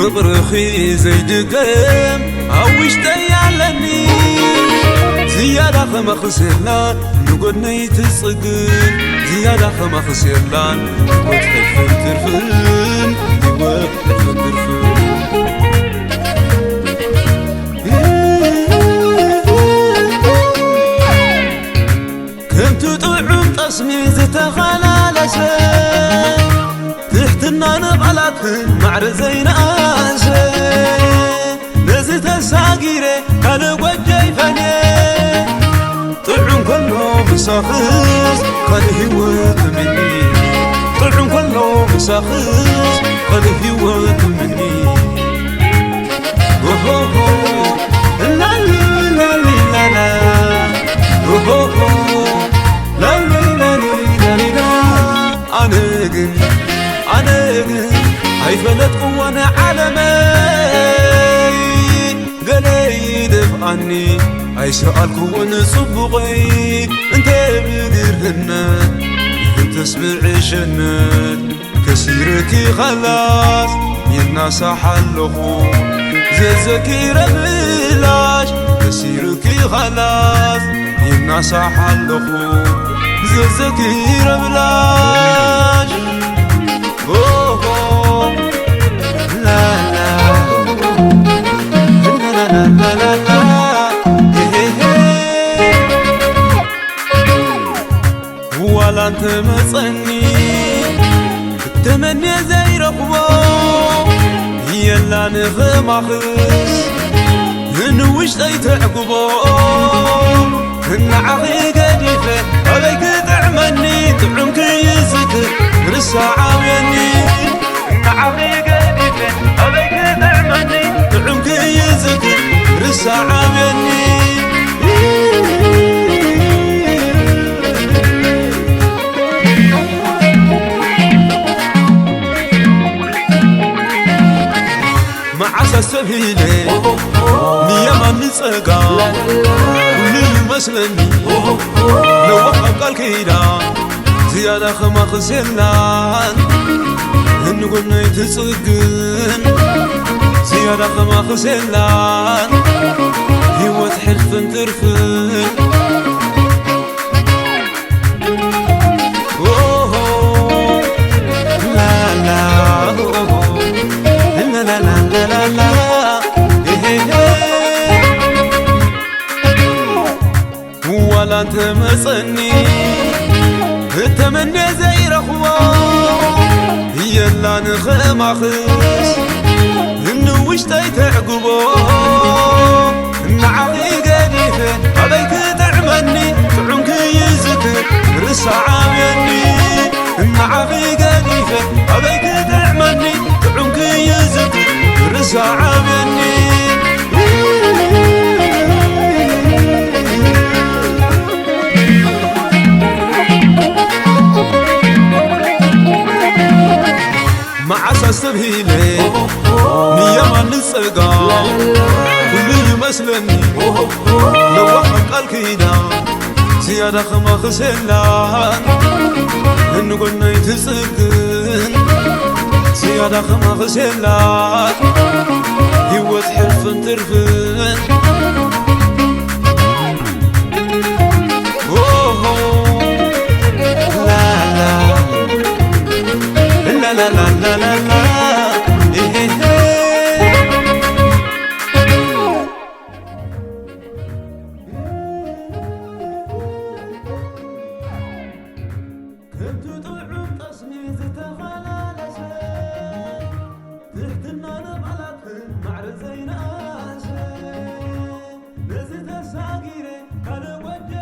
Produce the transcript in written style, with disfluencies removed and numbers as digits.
فقرخي زيدقم أوشتي علني زيادة خما خسرلان نقولني تصقن زيادة خما خسرلان وتحفل ترفل وتحفل ترفل كم تطعم تصمي زتخلالسه تحتنا نبعلاتن معرزين آسه نزت الساقيري كان وجهي فني طلعن كله مساخص قد هوت مني طلعن كله مساخص قد هوت مني لا لا لا لا لا لا لا لا أنا هيفلت قوانا عالمي قلي دفعني هاي سؤالكو ونصبغي انت بقرهنا انت سبع شنات كسيركي خلاص يناس حلخو زيزكي ربلاش كسيركي خلاص يناس حلخو زيزكي ربلاش ولا انت مصني تمني زي رخبو يلا نخمخس نوش تعقبو نعقي قديفه عليك تعمني تعمك يزك رساعة مني نعقي قديفه عليك تعمني تعمك يزك رساعة مني سبيلي نيما نسقى كل مسلني لو وقع الكيدا زيادة خما خسلان نقولنا يتسقن زيادة خما خسلان هو تحلف ترفل ولا انت مصني التمني زي رخوة يلا نخمخس نوش تعقبو نعقي قديفه عليك تعمني تعمك يزك رساعة مني نعقي قديفه عليك تعمني تعمك يزك رساعة مني سبيلي نيما نسقى كل مسلني لو وقع الكيدا زيادة خما خسلان نقولنا يتسقن زيادة خما خسلان هو تحلف ترفن لا لا لا لا لا لا إيه